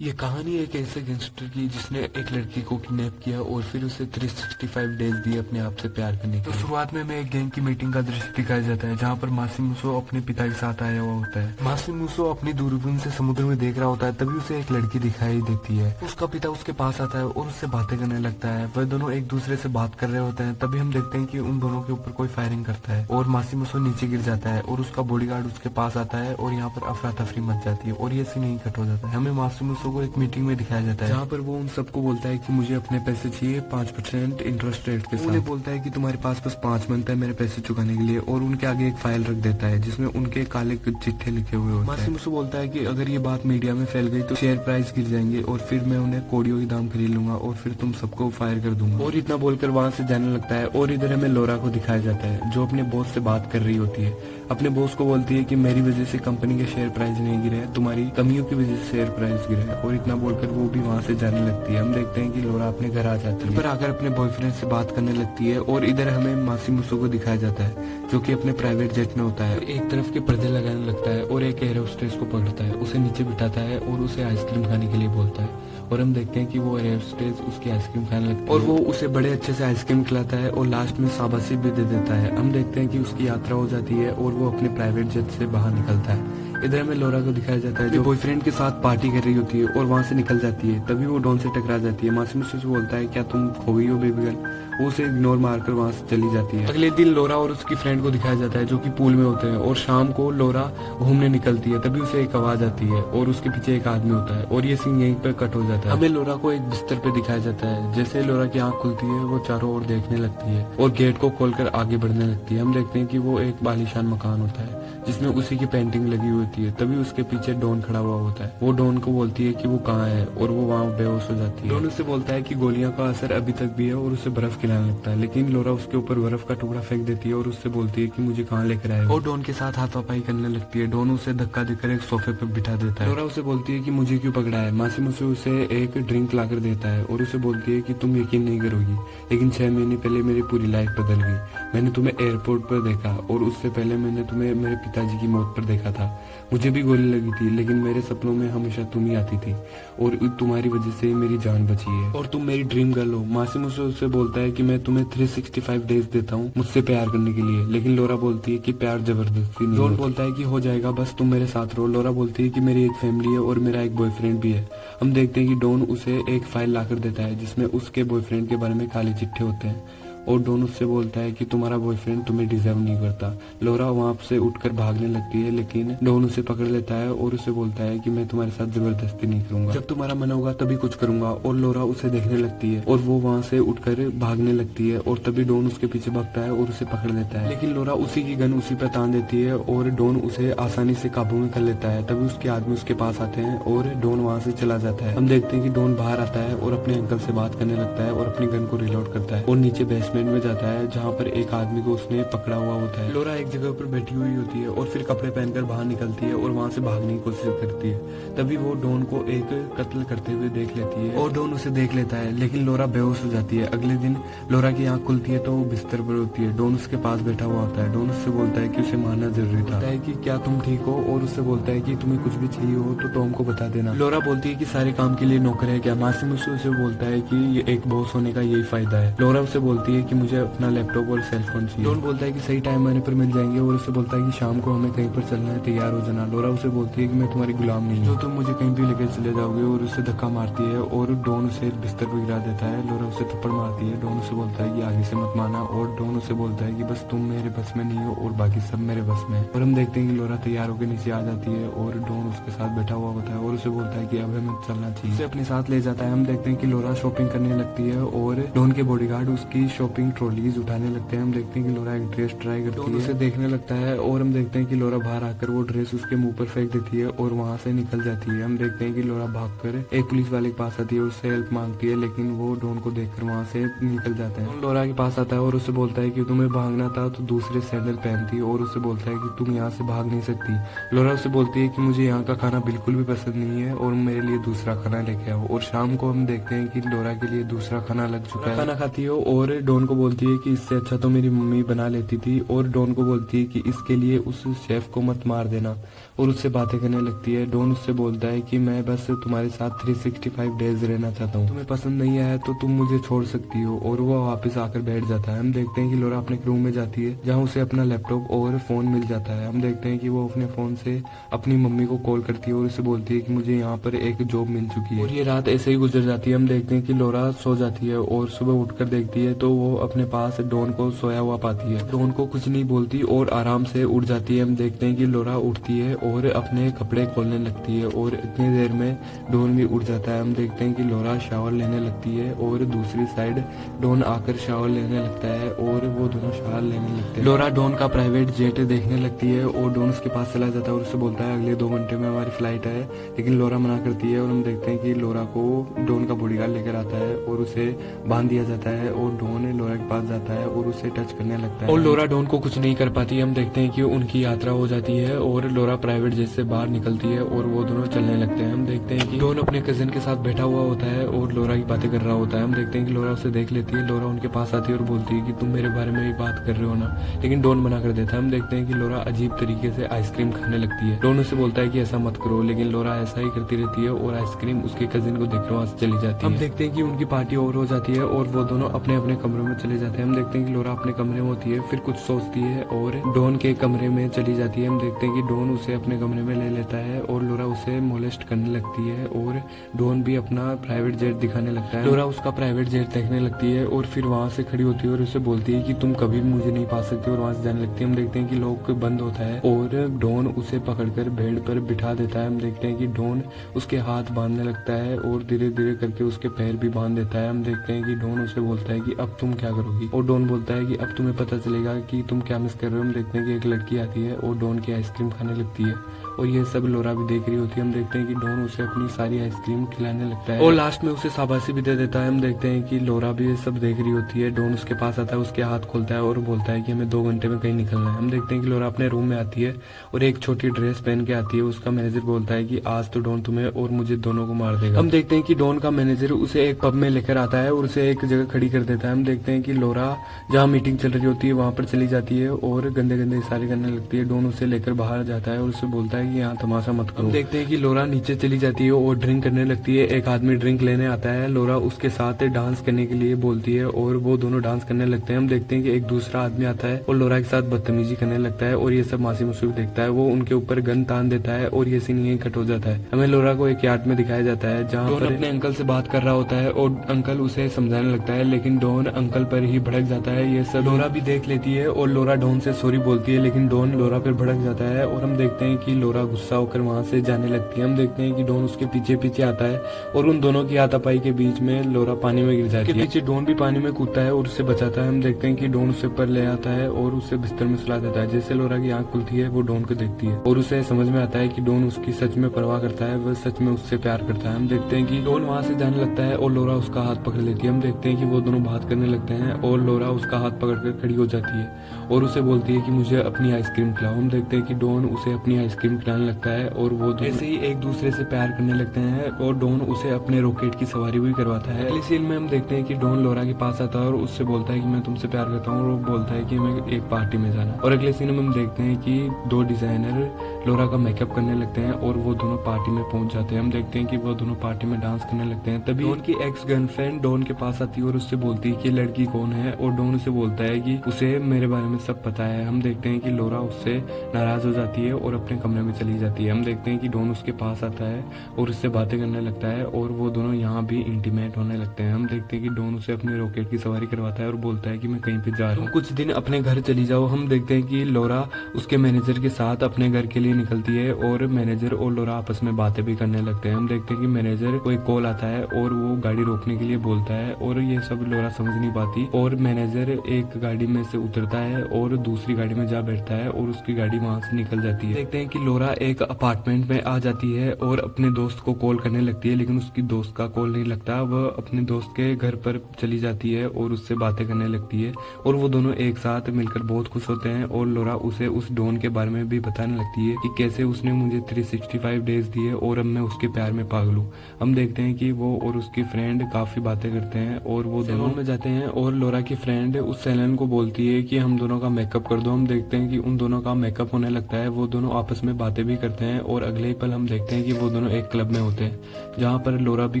ये कहानी एक ऐसे गैंगस्टर की जिसने एक लड़की को किडनैप किया और फिर उसे 365 डेज दिए अपने आप से प्यार करने के लिए। शुरुआत में हमें एक गैंग की मीटिंग का दृश्य दिखाया जाता है जहाँ पर मासिमुसो अपने पिता के साथ आया हुआ होता है। मासिमुसो अपनी दूरबीन से समुद्र में देख रहा होता है, तभी उसे एक लड़की दिखाई देती है। उसका पिता उसके पास आता है और उससे बातें करने लगता है। वह दोनों एक दूसरे से बात कर रहे होते हैं, तभी हम देखते हैं कि उन दोनों के ऊपर कोई फायरिंग करता है और मासिमुसो नीचे गिर जाता है और उसका बॉडीगार्ड उसके पास आता है और यहाँ पर अफरा तफरी मच जाती है और ये सीन यहीं कट हो जाता है। हमें मासिमुसो को एक मीटिंग में दिखाया जाता है जहाँ पर वो उन सबको बोलता है कि मुझे अपने पैसे चाहिए 5% इंटरेस्ट रेट के साथ। उन्हें बोलता है कि तुम्हारे पास बस 5 मंथ है मेरे पैसे चुकाने के लिए और उनके आगे एक फाइल रख देता है जिसमें उनके काले चिट्ठे लिखे हुए होते हैं। मासिमुसो बोलता है कि अगर ये बात मीडिया में फैल गई तो शेयर प्राइस गिर जाएंगे और फिर मैं उन्हें कोडियों के दाम खरीद लूंगा और फिर तुम सबको फायर कर दूंगा। और इतना बोलकर वहाँ से जाने लगता है और इधर हमें लोरा को दिखाया जाता है जो अपने बॉस से बात कर रही होती है। अपने बॉस को बोलती है कि मेरी वजह से कंपनी के शेयर प्राइस नहीं गिरे, तुम्हारी कमियों की वजह से शेयर प्राइस गिरा है। और इतना बोलकर वो भी वहाँ से जाने लगती है। हम देखते हैं कि लोरा अपने घर आ जाती है, पर आकर अपने बॉयफ्रेंड से बात करने लगती है और इधर हमें मासिमुसो को दिखाया जाता है जो कि अपने प्राइवेट जेट में होता है। एक तरफ के पर्दे लगाने लगता है और एक एयर होस्टेस को पकड़ता है, उसे नीचे बिठाता है और उसे आइसक्रीम खाने के लिए बोलता है। और हम देखते हैं कि वो एयर होस्टेस उसकी आइसक्रीम खाने लगती है और वो उसे बड़े अच्छे से आइसक्रीम खिलाता है और लास्ट में शाबाशी भी दे देता है। हम देखते हैं कि उसकी यात्रा हो जाती है और वो अपने प्राइवेट जेट से बाहर निकलता है। इधर हमें लोरा को दिखाया जाता है जो बॉयफ्रेंड के साथ पार्टी कर रही होती है और वहाँ से निकल जाती है। तभी वो डॉन से टकरा जाती है। मासिमुसो से बोलता है क्या तुम खो गई हो बेबी गर्ल। वो उसे इग्नोर मारकर वहाँ से चली जाती है। अगले दिन लोरा और उसकी फ्रेंड को दिखाया जाता है जो कि पूल में होते हैं और शाम को लोरा घूमने निकलती है। तभी उसे एक आवाज आती है और उसके पीछे एक आदमी होता है और ये सीन यहीं पर कट हो जाता है। हमें लोरा को एक बिस्तर पे दिखाया जाता है। जैसे लोरा की आंख खुलती है वो चारों ओर देखने लगती है और गेट को खोलकर आगे बढ़ने लगती है। हम देखते हैं कि वो एक बालीशान मकान होता है जिसमें उसी की पेंटिंग लगी होती है। तभी उसके पीछे डॉन खड़ा हुआ होता है। वो डॉन को बोलती है कि वो कहाँ है और वो वहाँ बेहोश हो जाती है। डॉन उससे बोलता है कि गोलियों का असर अभी तक भी है और उसे बर्फ खिलाने लगता है, लेकिन लोरा उसके ऊपर बर्फ का टुकड़ा फेंक देती है और उससे बोलती है कि मुझे कहाँ लेकर आए और डॉन के साथ हाथापाई करने लगती है। डॉन उसे धक्का देकर एक सोफे पर बिठा देता है। लोरा उसे बोलती है कि मुझे क्यों पकड़ा है। मासिमुसो उसे एक ड्रिंक लाकर देता है और उसे बोलती है कि तुम यकीन नहीं करोगी, लेकिन 6 महीने पहले मेरी पूरी लाइफ बदल गई। मैंने तुम्हें एयरपोर्ट पर देखा और उससे पहले मैंने तुम्हें मेरे पिताजी की मौत पर देखा था। मुझे भी गोली लगी थी, लेकिन मेरे सपनों में हमेशा तुम ही आती थी और तुम्हारी वजह से मेरी जान बची है और तुम मेरी ड्रीम गर्ल हो। मासिमुसो उससे बोलता है कि मैं तुम्हें 365 डेज देता हूँ मुझसे प्यार करने के लिए, लेकिन लोरा बोलती है कि प्यार जबरदस्ती नहीं। डॉन बोलता है कि हो जाएगा, बस तुम मेरे साथ रहो। लोरा बोलती है कि मेरी एक फैमिली है और मेरा एक बॉयफ्रेंड भी है। हम देखते हैं कि डॉन उसे एक फाइल लाकर देता है जिसमें उसके बॉयफ्रेंड के बारे में काले चिट्ठे होते हैं और डॉन उससे बोलता है कि तुम्हारा बॉयफ्रेंड तुम्हें डिजर्व नहीं करता। लोरा वहाँ से उठकर भागने लगती है, लेकिन डॉन उसे पकड़ लेता है और उसे बोलता है कि मैं तुम्हारे साथ जबरदस्ती नहीं करूंगा, जब तुम्हारा मन होगा तभी कुछ करूंगा। और लोरा उसे देखने लगती है और वो वहाँ से उठकर भागने लगती है और तभी डॉन उसके पीछे भागता है और उसे पकड़ लेता है, लेकिन लोरा उसी की गन उसी पर तान देती है और डॉन उसे आसानी से काबू में कर लेता है। तभी उसके आदमी उसके पास आते हैं और डॉन वहाँ से चला जाता है। हम देखते हैं कि डॉन बाहर आता है और अपने अंकल से बात करने लगता है और अपनी गन को रिलोड करता है और नीचे बेसमेंट में जाता है जहाँ पर एक आदमी को उसने पकड़ा हुआ होता है। लोरा एक जगह पर बैठी हुई होती है और फिर कपड़े पहनकर बाहर निकलती है और वहाँ से भागने की कोशिश करती है। तभी वो डॉन को एक कत्ल करते हुए देख लेती है और डॉन उसे देख लेता है, लेकिन लोरा बेहोश हो जाती है। अगले दिन लोरा की आंख खुलती है तो वो बिस्तर पर होती है। डॉन उसके पास बैठा हुआ होता है। डॉन उससे बोलता है कि उसे मारना जरूरी था। है कि क्या तुम ठीक हो, और उससे बोलता है कि तुम्हें कुछ भी चाहिए हो तो टॉम को बता देना। लोरा बोलती है कि सारे काम के लिए नौकर है क्या। मासिमुसो उसे बोलता है कि ये एक बॉस होने का यही फायदा है। लोरा उसे बोलती है कि मुझे अपना लैपटॉप और सेल फोन चाहिए। डॉन बोलता है कि सही टाइम आने पर मिल जाएंगे और उसे बोलता है कि शाम को हमें कहीं पर चलना है, तैयार हो जाना। लोरा उसे बोलती है कि मैं तुम्हारी गुलाम नहीं हूँ, जो तुम मुझे कहीं भी लेकर चले जाओगे, और उसे धक्का मारती है और डॉन उसे बिस्तर पर गिरा देता है। लोरा उसे थप्पड़ मारती है। डॉन उसे बोलता है कि आगे से मत मारना और डॉन उसे बोलता है कि बस तुम मेरे बस में नहीं हो और बाकी सब मेरे बस में है। और हम देखते हैं कि लोरा तैयार होकर नीचे आ जाती है और डॉन उसके साथ बैठा हुआ होता है और उसे बोलता है कि अब हमें चलना चाहिए। उसे अपने साथ ले जाता है। हम देखते हैं कि लोरा शॉपिंग करने लगती है और डॉन के बॉडीगार्ड उसकी शॉपिंग ट्रॉलीज उठाने लगते हैं। हम देखते हैं कि लोरा एक ड्रेस ट्राई करती है, उसे देखने लगता है और हम देखते हैं कि लोरा बाहर आकर वो ड्रेस उसके मुंह पर फेंक देती है और वहाँ से निकल जाती है। हम देखते हैं कि लोरा भागकर एक पुलिस वाले के पास आती है, उससे हेल्प मांगती है, लेकिन वो डॉन को देखकर वहाँ से निकल जाता है। लोरा के पास आता है और उसे बोलता है कि तुम्हें भागना था तो दूसरे सैंडल पहनती, और उसे बोलता है कि तुम यहाँ से भाग नहीं सकती। लोरा उसे बोलती है कि मुझे यहाँ का खाना बिल्कुल भी पसंद नहीं है और मेरे लिए दूसरा खाना लेके आओ। और शाम को हम देखते हैं कि लोरा के लिए दूसरा खाना लग चुका है। खाना खाती है और डॉन को बोलती है कि इससे अच्छा तो मेरी मम्मी बना लेती थी, और डॉन को बोलती है कि इसके लिए उस शेफ को मत मार देना। और उससे बातें करने लगती है। डॉन उससे बोलता है कि मैं बस तुम्हारे साथ 365 डेज रहना चाहता हूँ, तुम्हें पसंद नहीं आया तो तुम मुझे छोड़ सकती हो, और वो वापस आकर बैठ जाता है। हम देखते हैं कि लोरा अपने रूम में जाती है जहाँ उसे अपना लैपटॉप और फोन मिल जाता है। हम देखते हैं कि वो अपने फोन से अपनी मम्मी को कॉल करती है और उसे बोलती है कि मुझे यहाँ पर एक जॉब मिल चुकी है, और ये रात ऐसे ही गुजर जाती है। हम देखते हैं कि लोरा सो जाती है और सुबह उठकर देखती है तो वो अपने पास डॉन को सोया हुआ पाती है। डॉन को कुछ नहीं बोलती और आराम से उठ जाती है। हम देखते हैं कि लोरा उठती है और अपने कपड़े खोलने लगती है, और इतनी देर में डॉन भी उठ जाता है। हम देखते हैं कि लोरा शावर लेने लगती है और दूसरी साइड डॉन आकर शावर लेने लगता है, और वो दोनों शावर लेने लगते हैं। लोरा डॉन का प्राइवेट जेट देखने लगती है और डॉन उसके पास चला जाता है और उससे बोलता है अगले 2 घंटे में हमारी फ्लाइट है, लेकिन लोरा मना करती है। और हम देखते हैं कि लोरा को डॉन का बॉडीगार्ड लेकर आता है और उसे बांध दिया जाता है, और डॉन लोरा के पास जाता है और उसे टच करने लगता है, और लोरा डॉन को कुछ नहीं कर पाती। हम देखते हैं कि उनकी यात्रा हो जाती है और लोरा प्राइवेट जेट से बाहर निकलती है और वो दोनों चलने लगते हैं। हम देखते हैं कि डॉन अपने कजिन के साथ बैठा हुआ होता है और लोरा की बातें कर रहा होता है। हम देखते हैं कि लोरा उसे देख लेती है। लोरा उनके पास आती है और बोलती है कि तुम मेरे बारे में ही बात कर रहे हो ना, लेकिन डॉन मना कर देता है। हम देखते हैं कि लोरा अजीब तरीके से आइसक्रीम खाने लगती है। डॉन उसे बोलता है कि ऐसा मत करो, लेकिन लोरा ऐसा ही करती रहती है और आइसक्रीम उसके कजिन को देखकर वहां से चली जाती है। हम देखते हैं कि उनकी पार्टी ओवर हो जाती है और वो दोनों अपने अपने कमरों में चले जाते हैं। हम देखते हैं कि लोरा अपने कमरे में होती है, फिर कुछ सोचती है और डॉन के कमरे में चली जाती है। हम देखते हैं कि डॉन उसे अपने कमरे में ले लेता है और लोरा उसे मोलेस्ट करने लगती है, और डॉन भी अपना प्राइवेट जेट दिखाने लगता है। लोरा उसका प्राइवेट जेट देखने लगती है और फिर वहां से खड़ी होती है और उसे बोलती है कि तुम कभी भी मुझे नहीं पा सकते, और वहां से जाने लगती है। हम देखते हैं कि लॉक बंद होता है और डॉन उसे पकड़कर बेड पर बिठा देता है। हम देखते हैं कि डॉन उसके हाथ बांधने लगता है और धीरे धीरे करके उसके पैर भी बांध देता है। हम देखते हैं कि डॉन उसे बोलता है कि अब तुम क्या करोगी, और डॉन बोलता है कि अब तुम्हें पता चलेगा कि तुम क्या मिस कर रहे हो। हम देखते हैं कि एक लड़की आती है और डॉन की आइसक्रीम खाने लगती है, और ये सब लोरा भी देख रही होती है। हम देखते हैं कि डॉन उसे अपनी सारी आइसक्रीम खिलाने लगता है और लास्ट में उसे शाबाशी भी दे देता है। हम देखते हैं कि लोरा भी ये सब देख रही होती है। डॉन उसके पास आता है, उसके हाथ खोलता है और बोलता है कि हमें 2 घंटे में कहीं निकलना है। हम देखते हैं कि लोरा अपने रूम में आती है और एक छोटी ड्रेस पहन के आती है। उसका मैनेजर बोलता है कि आज तो डॉन तुम्हें और मुझे दोनों को मार देगा। हम देखते हैं कि डॉन का मैनेजर उसे एक पब में लेकर आता है और उसे एक जगह खड़ी कर देता है। हम देखते हैं कि लोरा जहाँ मीटिंग चल रही होती है वहां पर चली जाती है और गंदे गंदे इशारे करने लगती है। डॉन उसे लेकर बाहर जाता है और उसे बोलता है कि यहाँ तमाशा मत करो। हम देखते हैं कि लोरा नीचे चली जाती है और ड्रिंक करने लगती है। एक आदमी ड्रिंक लेने आता है, लोरा उसके साथ डांस करने के लिए बोलती है और वो दोनों डांस करने लगते हैं। हम देखते हैं कि एक दूसरा आदमी आता है और लोरा के साथ बदतमीजी करने लगता है, और ये सब मासी मुसूफ देखता है। वो उनके ऊपर गन तान देता है और ये सीन यहीं कट हो जाता है। हमें लोरा को एक यार्ड में दिखाया जाता है जहाँ पर अपने अंकल से बात कर रहा होता है और अंकल उसे समझाने लगता है, लेकिन डॉन अंकल पर ही भड़क जाता है। ये सब लोरा भी देख लेती है और लोरा डॉन से सॉरी बोलती है, लेकिन डॉन लोरा पर भड़क जाता है और हम देखते हैं कि लोरा गुस्सा होकर वहां से जाने लगती है। हम देखते हैं कि डॉन उसके पीछे पीछे आता है और उन दोनों की हाथापाई के बीच में लोरा पानी में गिर जाती है। पीछे डॉन भी पानी में कूदता है और उससे बचाता है। हम देखते हैं कि डॉन उसे ऊपर ले आता है और उसे बिस्तर में सुला देता है। जैसे लोरा की आंख खुलती है वो डॉन को देखती है और उसे समझ में आता है कि डॉन उसकी सच में परवाह करता है, वह सच में उससे प्यार करता है। हम देखते हैं कि डॉन वहां से जाने लगता है और लोरा उसका हाथ पकड़ लेती है। हम देखते हैं कि वो दोनों बात करने लगते हैं और लोरा उसका हाथ पकड़कर खड़ी हो जाती है और उसे बोलती है कि मुझे अपनी आइसक्रीम खिलाओ। हम देखते हैं कि डॉन उसे अपनी आइसक्रीम खिलाने लगता है और वो ऐसे ही एक दूसरे से प्यार करने लगते हैं और डॉन उसे अपने रॉकेट की सवारी भी करवाता है। अगली सीन में हम देखते हैं कि डॉन लोरा के पास आता है और उससे बोलता है कि मैं तुमसे प्यार करता हूँ, और वो बोलता है कि हमें एक पार्टी में जाना। और अगले सीन में हम देखते हैं कि 2 डिजाइनर लोरा का मेकअप करने लगते हैं और वो दोनों पार्टी में पहुंच जाते हैं। हम देखते हैं कि वो दोनों पार्टी में डांस करने लगते हैं। तभी डॉन की एक्स गर्लफ्रेंड डॉन के पास आती है और उससे बोलती है कि लड़की कौन है, और डॉन उसे बोलता है कि उसे मेरे बारे में सब पता है। हम देखते हैं कि लोरा उससे नाराज हो जाती है और अपने कमरे में चली जाती है। हम देखते हैं कि डॉन उसके पास आता है और उससे बातें करने लगता है और वो दोनों यहाँ भी इंटीमेट होने लगते हैं। हम देखते हैं कि डॉन उसे अपने रॉकेट की सवारी करवाता है और बोलता है कि मैं कहीं पे जा रहा हूँ, कुछ दिन अपने घर चली जाओ। हम देखते हैं कि लोरा उसके मैनेजर के साथ अपने घर के लिए निकलती है और मैनेजर और लोरा आपस में बातें भी करने लगते हैं। हम देखते हैं कि मैनेजर को एक कॉल आता है और वो गाड़ी रोकने के लिए बोलता है और ये सब लोरा समझ नहीं पाती, और मैनेजर एक गाड़ी में से उतरता है और दूसरी गाड़ी में जा बैठता है और उसकी गाड़ी वहां से निकल जाती है। देखते हैं कि लोरा एक अपार्टमेंट में आ जाती है और अपने दोस्त को कॉल करने लगती है, लेकिन उसकी दोस्त का कॉल नहीं लगता। वह अपने दोस्त के घर पर चली जाती है और उससे बातें करने लगती है और वो दोनों एक साथ मिलकर बहुत खुश होते हैं। और लोरा उसे उस डॉन के बारे में भी बताने लगती है कि कैसे उसने मुझे 365 डेज दिए और अब मैं उसके प्यार में पागल हूँ। हम देखते हैं कि वो और उसकी फ्रेंड काफी बातें करते हैं और वो दोनों में जाते हैं और लोरा की फ्रेंड उस सैलन को बोलती है कि हम दोनों का मेकअप कर दो। हम देखते हैं कि उन दोनों का मेकअप होने लगता है, वो दोनों आपस में बातें भी करते हैं और अगले ही पल हम देखते हैं कि वो दोनों एक क्लब में होते हैं, जहाँ पर लोरा भी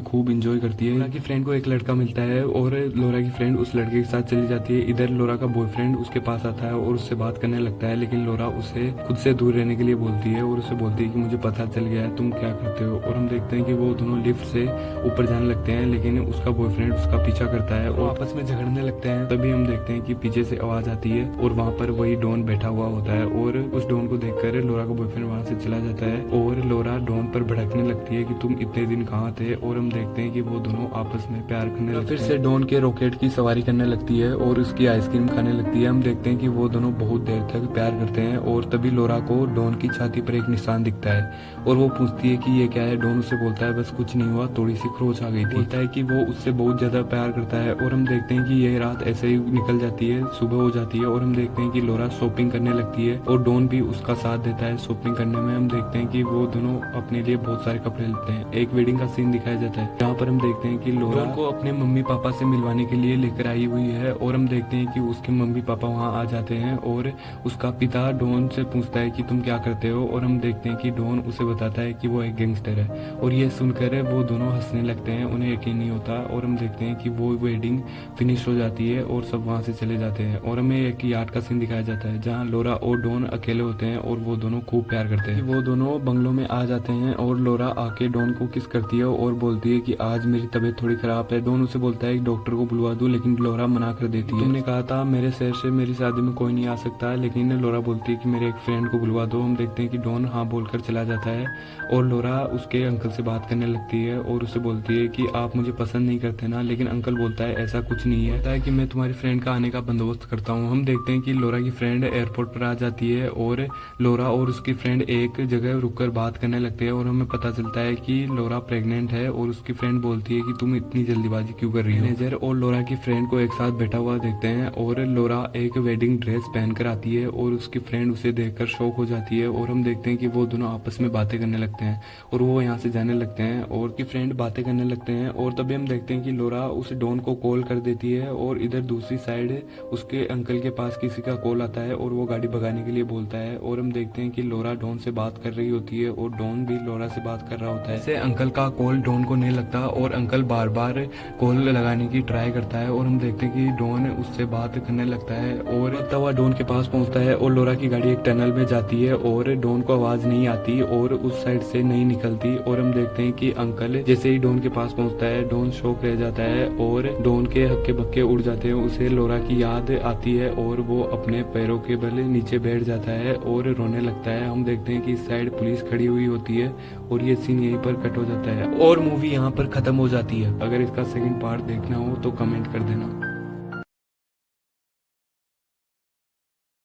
खूब इंजॉय करती है। लोरा की फ्रेंड को एक लड़का मिलता है और लोरा की फ्रेंड उस लड़के के साथ चली जाती है। इधर लोरा का बॉयफ्रेंड उसके पास आता है और उससे बात करने लगता है, लेकिन लोरा उसे खुद से दूर रहने के लिए बोलती है और उसे बोलती है कि मुझे पता चल गया है तुम क्या करते हो। और हम देखते हैं कि वो दोनों लिफ्ट से ऊपर जाने लगते हैं, लेकिन उसका बॉयफ्रेंड उसका पीछा करता है और आपस में झगड़ने लगते हैं। तभी हम देखते हैं कि पीछे से आवाज आती है और वहाँ पर वही डॉन बैठा हुआ होता है और उस डॉन को देखकर लोरा का बॉयफ्रेंड वहाँ से चला जाता है और लोरा डॉन पर भड़कने लगती है कि तुम इतने दिन कहाँ थे। और हम देखते हैं कि वो दोनों आपस में प्यार करने लगते हैं। फिर से डॉन के रॉकेट की सवारी करने लगती है और उसकी आइसक्रीम खाने लगती है। हम देखते हैं कि वो दोनों बहुत देर तक प्यार करते हैं और तभी लोरा को डॉन की छाती पर एक निशान दिखता है और वो पूछती है कि ये क्या है। डॉन उसे बोलता है बस कुछ नहीं हुआ, थोड़ी सी खरोच आ गई थी। बोलता है कि वो उससे बहुत ज्यादा प्यार करता है। और हम देखते हैं कि ये रात ऐसे ही निकल जाती है, सुबह हो जाती है और हम देखते हैं कि लोरा शॉपिंग करने लगती है और डॉन भी उसका साथ देता है शॉपिंग करने में। हम देखते हैं कि वो दोनों अपने लिए बहुत सारे कपड़े लेते हैं। एक वेडिंग का सीन दिखाया जाता है जहाँ पर हम देखते हैं कि लोरा को अपने मम्मी पापा से मिलवाने के लिए लेकर आई हुई है और हम देखते हैं कि उसके मम्मी पापा वहाँ आ जाते हैं और उसका पिता डॉन से पूछता है कि तुम क्या करते हो। और हम देखते हैं कि डॉन उसे बताता है कि वो एक गैंगस्टर है और ये सुनकर वो दोनों हंसने लगते हैं, उन्हें यकीन नहीं होता। और हम देखते हैं कि वो वेडिंग फिनिश हो जाती है और सब वहाँ से चले जाते हैं और हमें एक यार्ड का सीन दिखाया जाता है जहाँ लोरा और डॉन अकेले होते हैं और वो दोनों खूब प्यार करते हैं। वो दोनों बंगलों में आ जाते हैं और लोरा आके डॉन को किस करती है और बोलती है कि आज मेरी तबीयत थोड़ी खराब है। डॉन उसे बोलता है कि डॉक्टर को बुलवा दूं, लेकिन लोरा मना कर देती है। तुमने कहा था मेरे शहर से मेरी शादी में कोई नहीं आ सकता, लेकिन लोरा बोलती है कि मेरे एक फ्रेंड को बुलवा दो। हम देखते हैं कि डॉन हाँ बोलकर चला जाता है और लोरा उसके अंकल से बात करने लगती है और उसे बोलती है कि आप मुझे पसंद नहीं करते ना। लेकिन अंकल बोलता है ऐसा कुछ नहीं है, बोलता है कि मैं तुम्हारी फ्रेंड का आने का बंदोबस्त करता हूँ। हम देखते हैं कि लोरा की फ्रेंड एयरपोर्ट पर आ जाती है और लोरा और उसकी फ्रेंड एक जगह रुककर बात करने लगते हैं और हमें पता चलता है कि लोरा प्रेग्नेंट है और उसकी फ्रेंड बोलती है कि तुम इतनी जल्दीबाजी क्यों कर रही हो। मैनेजर और लोरा की फ्रेंड को एक साथ बैठा हुआ देखते हैं और लोरा एक वेडिंग ड्रेस पहनकर आती है और उसकी फ्रेंड उसे देखकर शॉक हो जाती है और हम देखते हैं कि वो दोनों आपस में बातें करने लगते हैं और वो यहाँ से जाने लगते हैं और की फ्रेंड बातें करने लगते हैं। और तभी हम देखते हैं कि लोरा उस डॉन को कॉल कर देती है और इधर दूसरी साइड उसके अंकल के पास किसी का कॉल आता है और वो गाड़ी भगाने के लिए बोलता है और हम देखते हैं कि लोरा डॉन से बात कर रही होती है और डॉन भी लोरा से बात कर रहा होता है। ऐसे अंकल का कॉल डॉन को नहीं लगता और अंकल बार बार कॉल लगाने की ट्राई करता है और हम देखते हैं कि डॉन उससे बात करने लगता है और तब वह डॉन के पास पहुंचता है और लोरा की गाड़ी एक टनल में जाती है और डॉन को आवाज नहीं आती और उस साइड से नहीं निकलती। और हम देखते हैं कि अंकल जैसे ही डॉन के पास पहुंचता है डॉन शॉक रह जाता है और डॉन के हक्के बक्के उड़ जाते हैं। उसे लोरा की याद आती है और वो अपने पैरों के बल नीचे बैठ जाता है और रोने लगता है। हम देखते हैं कि इस साइड पुलिस खड़ी हुई होती है और ये सीन यहीं पर कट हो जाता है और मूवी यहाँ पर खत्म हो जाती है। अगर इसका सेकंड पार्ट देखना हो तो कमेंट कर देना।